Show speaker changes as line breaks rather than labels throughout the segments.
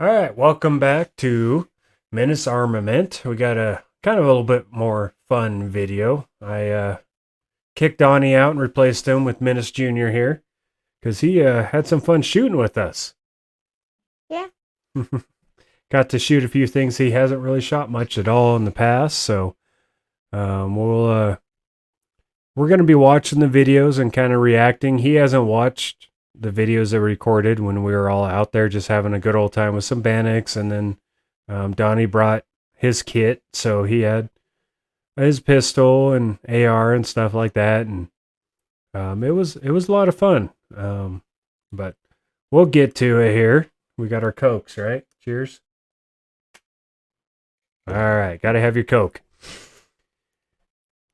All right, welcome back to Menace Armament. We got a kind of a little bit more fun video. I kicked Donnie out and replaced him with Menace Jr. here because he had some fun shooting with us.
Yeah.
Got to shoot a few things he hasn't really shot much at all in the past, so we're going to be watching the videos and kind of reacting. He hasn't watched the videos that we recorded when we were all out there just having a good old time with some Bannocs, and then Donnie brought his kit, so he had his pistol and AR and stuff like that, and it was a lot of fun. But we'll get to it here. We got our Cokes, right? Cheers. All right, got to have your Coke.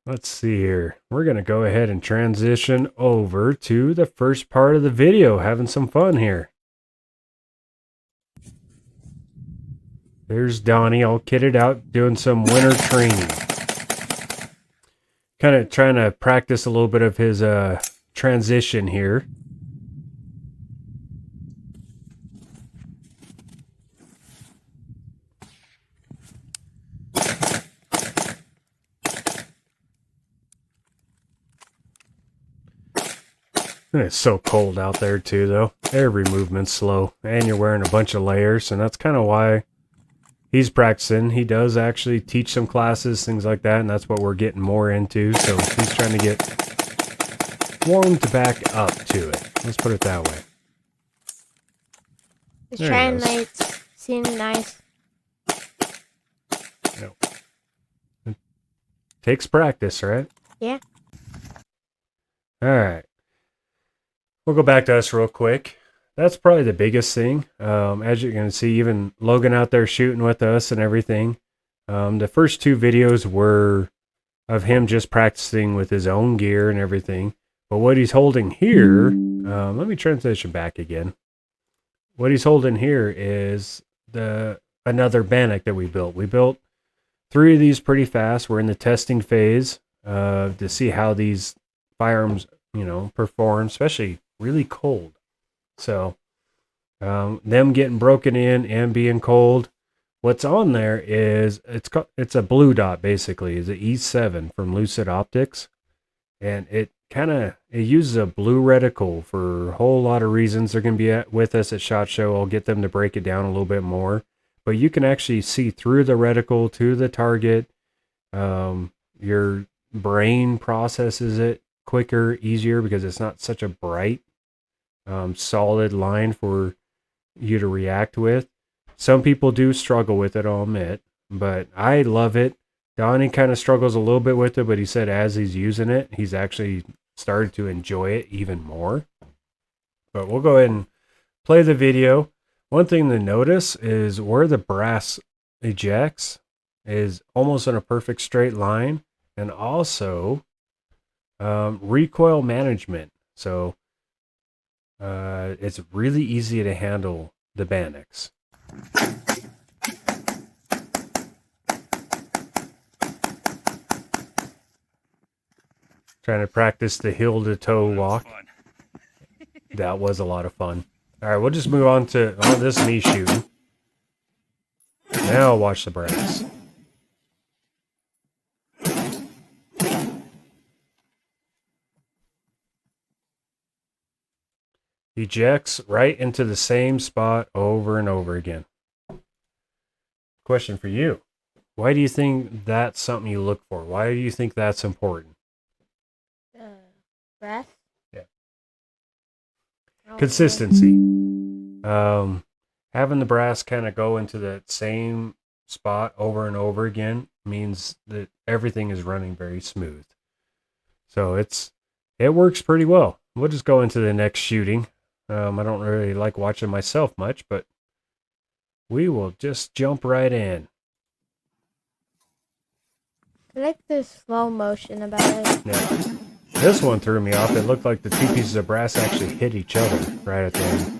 Let's see here. We're going to go ahead and transition over to the first part of the video, having some fun here. There's Donnie all kitted out doing some winter training. Kind of trying to practice a little bit of his transition here. And it's so cold out there too, though. Every movement's slow, and you're wearing a bunch of layers, and that's kind of why he's practicing. He does actually teach some classes, things like that, and that's what we're getting more into. So he's trying to get warmed back up to it. Let's put it that way.
The
There he
trend
goes.
lights seem nice.
It takes practice, right?
Yeah.
All right. We'll go back to us real quick. That's probably the biggest thing. As you're going to see, even Logan out there shooting with us and everything. The first two videos were of him just practicing with his own gear and everything. But what he's holding here, let me transition back again. What he's holding here is another Bannock that we built. We built 3 of these pretty fast. We're in the testing phase to see how these firearms, perform, especially really cold. So them getting broken in and being cold. What's on there is it's a blue dot basically. It's an E7 from Lucid Optics, and it uses a blue reticle for a whole lot of reasons. They're going to be with us at SHOT Show. I'll get them to break it down a little bit more, but you can actually see through the reticle to the target. Your brain processes it quicker, easier, because it's not such a bright solid line for you to react with. Some people do struggle with it, I'll admit, but I love it. Donnie kind of struggles a little bit with it, but he said as he's using it, he's actually started to enjoy it even more. But we'll go ahead and play the video. One thing to notice is where the brass ejects is almost in a perfect straight line, and also recoil management. So it's really easy to handle the Bannocs. Trying to practice the heel to toe walk. That was a lot of fun. All right, we'll just move on to this me shooting. Now watch the brass. Ejects right into the same spot over and over again. Question for you. Why do you think that's something you look for? Why do you think that's important?
Breath?
Yeah.
Oh,
Consistency. Having the brass kind of go into that same spot over and over again means that everything is running very smooth. So it works pretty well. We'll just go into the next shooting. I don't really like watching myself much, but we will just jump right in.
I like the slow motion about it.
Yeah. This one threw me off. It looked like the 2 pieces of brass actually hit each other right at the end.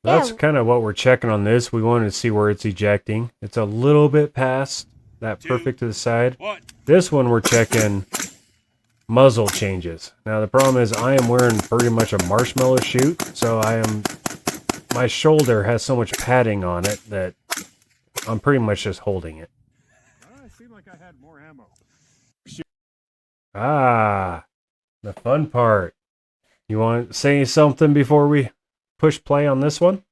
That's kind of what we're checking on this. We wanted to see where it's ejecting. It's a little bit past that perfect to the side. This one we're checking muzzle changes. Now the problem is I am wearing pretty much a marshmallow chute, so I am my shoulder has so much padding on it that I'm pretty much just holding it.
It seemed like I had more ammo.
Ah, the fun part. You want to say something before we push play on this one?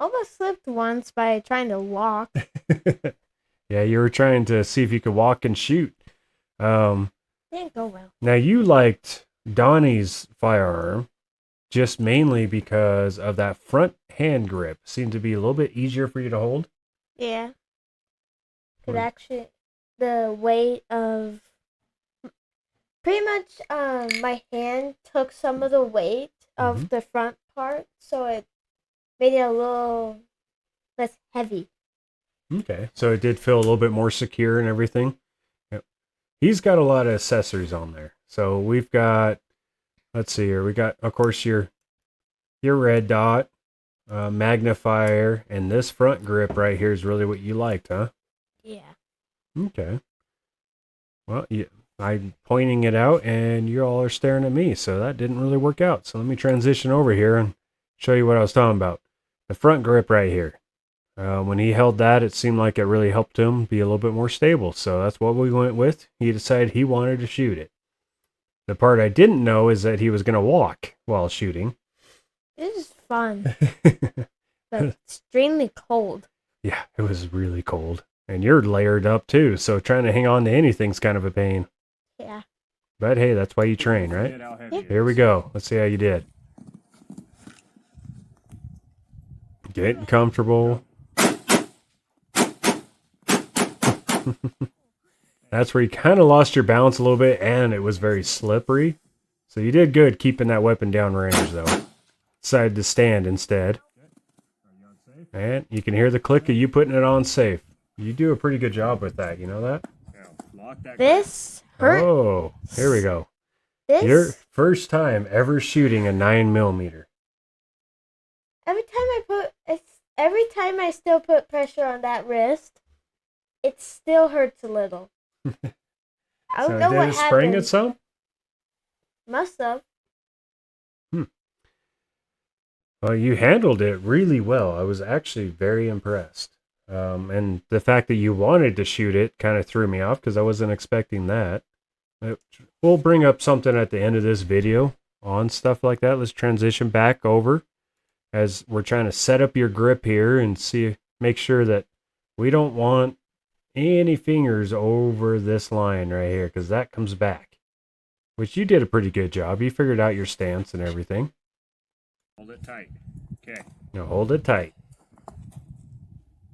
Almost slipped once by trying to walk.
Yeah, you were trying to see if you could walk and shoot.
Didn't go well.
Now you liked Donnie's firearm just mainly because of that front hand grip. Seemed to be a little bit easier for you to hold.
Yeah. Because actually, the weight of... Pretty much, my hand took some of the weight of the front part, so it made it a little less heavy.
Okay, so it did feel a little bit more secure and everything. Yep. He's got a lot of accessories on there. So we've got, let's see here, we got, of course, your red dot, magnifier, and this front grip right here is really what you liked, huh?
Yeah.
Okay. Well, I'm pointing it out, and you all are staring at me, so that didn't really work out. So let me transition over here and show you what I was talking about. The front grip right here. When he held that, it seemed like it really helped him be a little bit more stable. So that's what we went with. He decided he wanted to shoot it. The part I didn't know is that he was going to walk while shooting.
This is fun, but extremely cold.
Yeah, it was really cold. And you're layered up too, so trying to hang on to anything's kind of a pain.
Yeah.
But hey, that's why you train, right?
Yeah.
Here we go. Let's see how you did. Getting comfortable. That's where you kind of lost your balance a little bit, and it was very slippery. So you did good keeping that weapon down range, though. Decided to stand instead. And you can hear the click of you putting it on safe. You do a pretty good job with that, you know that?
This hurt.
Oh, here we go.
This
Your first time ever shooting a 9mm.
every time I still put pressure on that wrist, it still hurts a little. I don't know what happened.
Did it spring it some?
Must have.
Well, you handled it really well. I was actually very impressed. And the fact that you wanted to shoot it kind of threw me off because I wasn't expecting that. We'll bring up something at the end of this video on stuff like that. Let's transition back over as we're trying to set up your grip here and make sure that we don't want any fingers over this line right here because that comes back, which you did a pretty good job. You figured out your stance and everything.
Hold it tight. Okay.
Now hold it tight.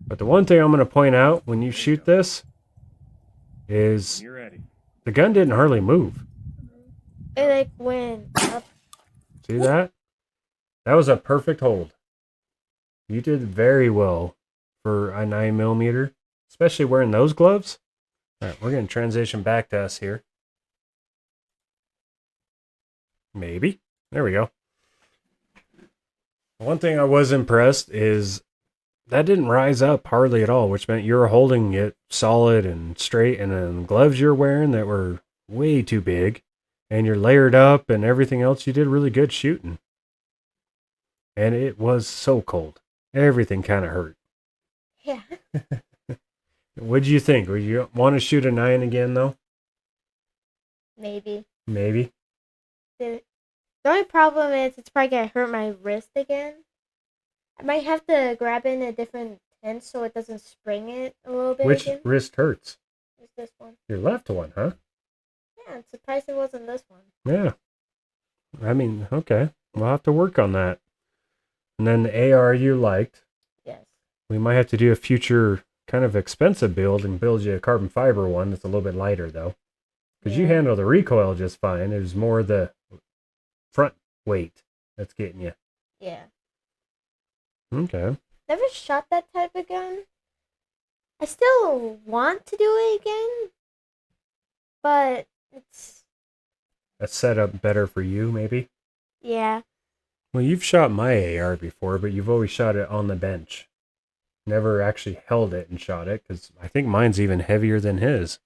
But the one thing I'm going to point out when you shoot this is
You're ready.
the gun didn't hardly move.
It went up.
See that? That was a perfect hold. You did very well for a 9mm, especially wearing those gloves. All right, we're going to transition back to us here. Maybe. There we go. One thing I was impressed is that didn't rise up hardly at all, which meant you were holding it solid and straight, and then the gloves you're wearing that were way too big, and you're layered up and everything else, you did really good shooting. And it was so cold. Everything kind of hurt.
Yeah.
What'd you think? Would you want to shoot a 9 again, though?
Maybe.
Maybe.
The only problem is it's probably going to hurt my wrist again. I might have to grab it in a different tense so it doesn't spring it a little bit.
Which
again.
wrist hurts?
It's this one.
Your left one, huh?
Yeah, I'm surprised it wasn't this one.
Yeah. I mean, okay. We'll have to work on that. And then the AR you liked.
Yes.
We might have to do a future kind of expensive build and build you a carbon fiber one that's a little bit lighter, though. Because you handle the recoil just fine. It was more the front weight that's getting you.
Yeah.
Okay.
Never shot that type of gun. I still want to do it again, but it's...
A setup better for you, maybe?
Yeah.
Well, you've shot my AR before, but you've always shot it on the bench. Never actually held it and shot it, because I think mine's even heavier than his.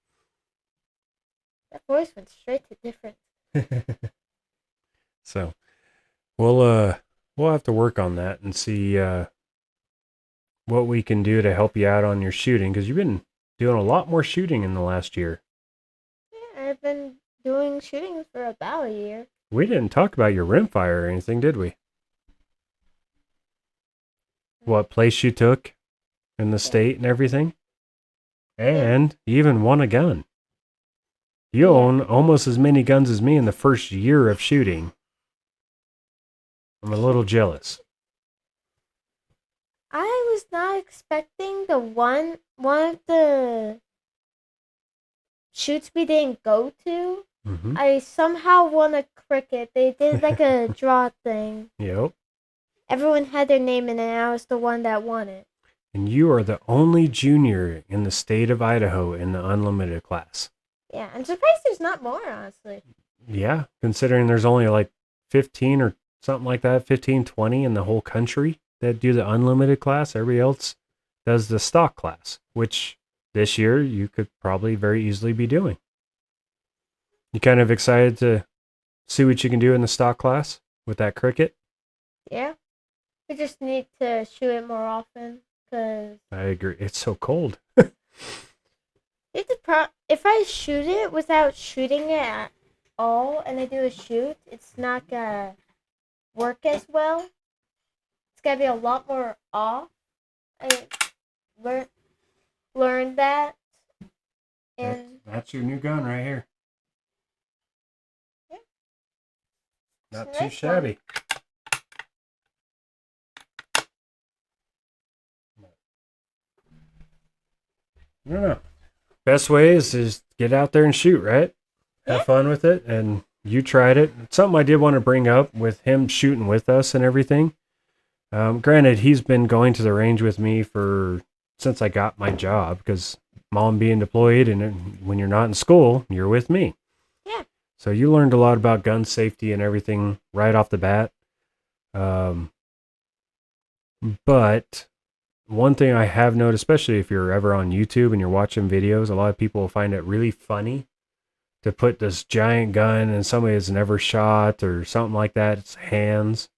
That voice went straight to different.
So, we'll we'll have to work on that and see what we can do to help you out on your shooting, because you've been doing a lot more shooting in the last year.
Yeah, I've been doing shooting for about a year.
We didn't talk about your rimfire or anything, did we? What place you took in the state and everything? And you even won a gun. You own almost as many guns as me in the first year of shooting. I'm a little jealous.
I was not expecting the one of the shoots we didn't go to.
Mm-hmm.
I somehow won a cricket. They did like a draw thing.
Yep.
Everyone had their name in it, and I was the one that won it.
And you are the only junior in the state of Idaho in the unlimited class.
Yeah, I'm surprised there's not more, honestly.
Yeah, considering there's only like 15 or something like that, 15, 20 in the whole country that do the unlimited class. Everybody else does the stock class, which this year you could probably very easily be doing. You kind of excited to see what you can do in the stock class with that cricket?
Yeah. We just need to shoot it more often, because
I agree. It's so cold.
if I shoot it without shooting it at all, and I do a shoot, it's not gonna work as well. It's gonna be a lot more off. I learned that, and
That's your new gun right here.
Yeah.
Not
It's a
too
nice
shabby. I don't know. Best way is get out there and shoot, right? Have fun with it. And you tried it. It's something I did want to bring up with him shooting with us and everything. Granted, he's been going to the range with me since I got my job, because mom being deployed, and when you're not in school, you're with me.
Yeah.
So you learned a lot about gun safety and everything right off the bat. But one thing I have noticed, especially if you're ever on YouTube and you're watching videos, a lot of people find it really funny to put this giant gun in somebody that's never shot or something like that. It's hands.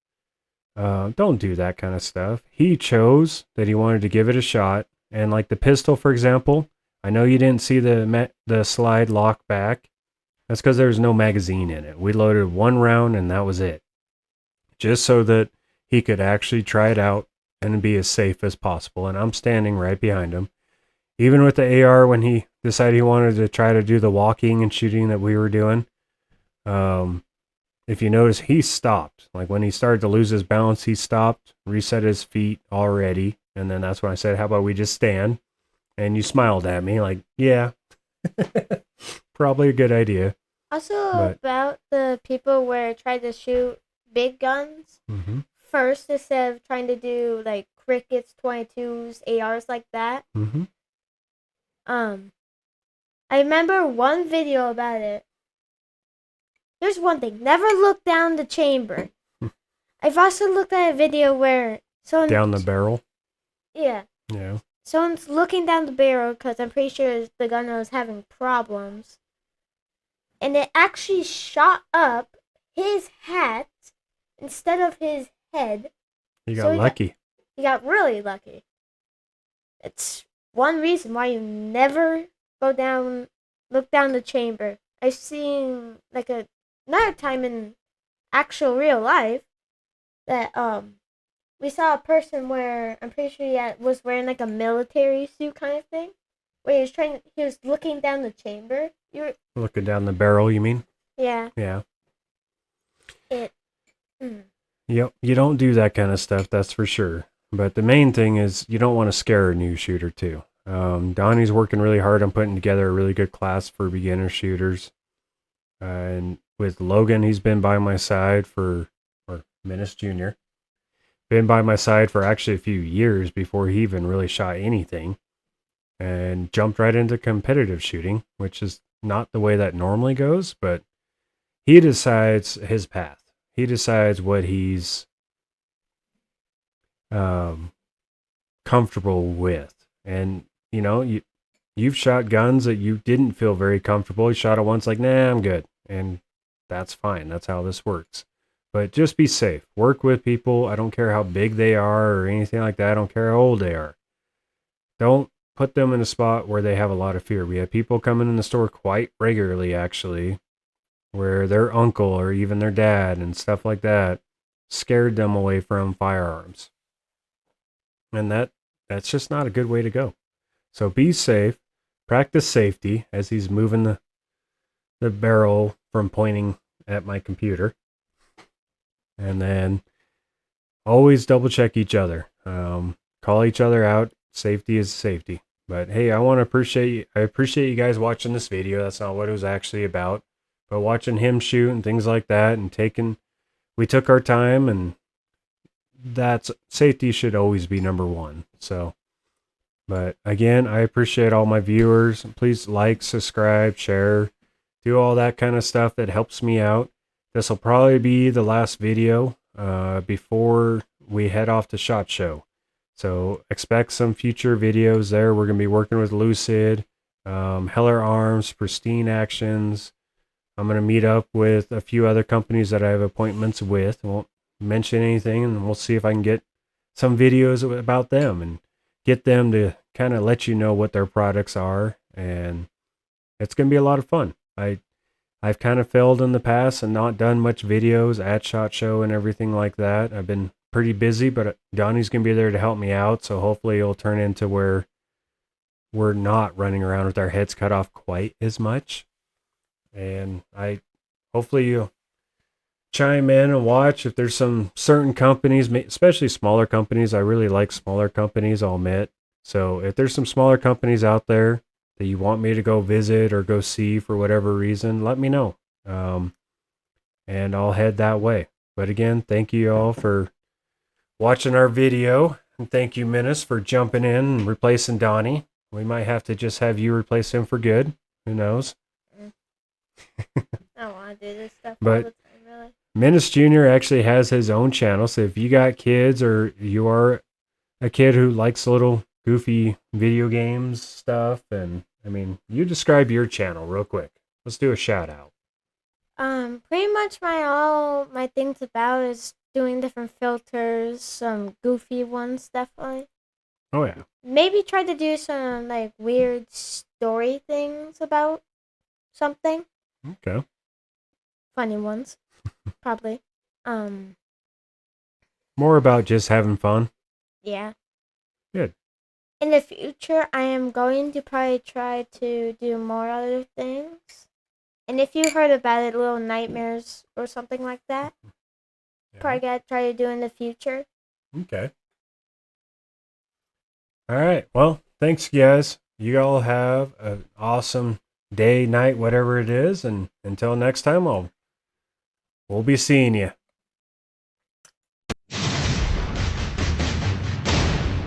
Don't do that kind of stuff. He chose that he wanted to give it a shot. And like the pistol, for example, I know you didn't see the slide lock back. That's because there was no magazine in it. We loaded one round and that was it. Just so that he could actually try it out and be as safe as possible. And I'm standing right behind him. Even with the AR, when he decided he wanted to try to do the walking and shooting that we were doing, if you notice, he stopped. Like when he started to lose his balance, he stopped, reset his feet already. And then that's when I said, how about we just stand? And you smiled at me like, yeah, probably a good idea.
Also, about the people where try to shoot big guns first, instead of trying to do like crickets, 22s, ARs like that. I remember one video about it. There's one thing: never look down the chamber. I've also looked at a video where someone
down the barrel.
Yeah.
Yeah.
Someone's looking down the barrel because I'm pretty sure the gun was having problems, and it actually shot up his hat instead of his head.
He got lucky.
He got really lucky. It's one reason why you never look down the chamber. I've seen like another time in actual real life that we saw a person where I'm pretty sure he was wearing like a military suit kind of thing, where he was looking down the chamber.
Looking down the barrel, you mean?
Yeah.
Yeah. Yep, you don't do that kind of stuff, that's for sure. But the main thing is you don't want to scare a new shooter too. Donnie's working really hard on putting together a really good class for beginner shooters. And with Logan, he's been by my side or Menace Jr. Been by my side for actually a few years before he even really shot anything. And jumped right into competitive shooting, which is not the way that normally goes, but he decides his path. He decides what he's comfortable with. And, you know, you've shot guns that you didn't feel very comfortable. You shot it once like, nah, I'm good. And that's fine. That's how this works. But just be safe. Work with people. I don't care how big they are or anything like that. I don't care how old they are. Don't put them in a spot where they have a lot of fear. We have people coming in the store quite regularly, actually, where their uncle or even their dad and stuff like that scared them away from firearms. And that's just not a good way to go. So be safe. Practice safety as he's moving the barrel from pointing at my computer. And then always double check each other. Call each other out. Safety is safety. But hey, I appreciate you guys watching this video. That's not what it was actually about. But watching him shoot and things like that and we took our time, and that's safety should always be number one. So, but again, I appreciate all my viewers. Please like, subscribe, share, do all that kind of stuff that helps me out. This will probably be the last video before we head off to SHOT Show. So expect some future videos there. We're going to be working with Lucid, Heller Arms, Pristine Actions. I'm going to meet up with a few other companies that I have appointments with. I won't mention anything, and we'll see if I can get some videos about them and get them to kind of let you know what their products are. And it's going to be a lot of fun. I've kind of failed in the past and not done much videos at SHOT Show and everything like that. I've been pretty busy, but Donnie's going to be there to help me out. So hopefully it'll turn into where we're not running around with our heads cut off quite as much. And hopefully you'll chime in and watch if there's some certain companies, especially smaller companies. I really like smaller companies, I'll admit. So if there's some smaller companies out there that you want me to go visit or go see for whatever reason, let me know. And I'll head that way. But again, thank you all for watching our video. And thank you, Menace, for jumping in and replacing Donnie. We might have to just have you replace him for good. Who knows?
I don't want to do this stuff
But
all the time, really.
Menace Jr. actually has his own channel. So if you got kids or you are a kid who likes little goofy video games stuff, and I mean, you describe your channel real quick. Let's do a shout out.
Pretty much all my things about is doing different filters, some goofy ones, definitely.
Oh yeah.
Maybe try to do some like weird story things about something.
Okay.
Funny ones, probably.
More about just having fun.
Yeah.
Good.
In the future, I am going to probably try to do more other things. And if you heard about it, Little Nightmares or something like that, probably gotta try to do in the future.
Okay. All right. Well, thanks, guys. You all have an awesome day, night, whatever it is. And until next time, we'll be seeing you.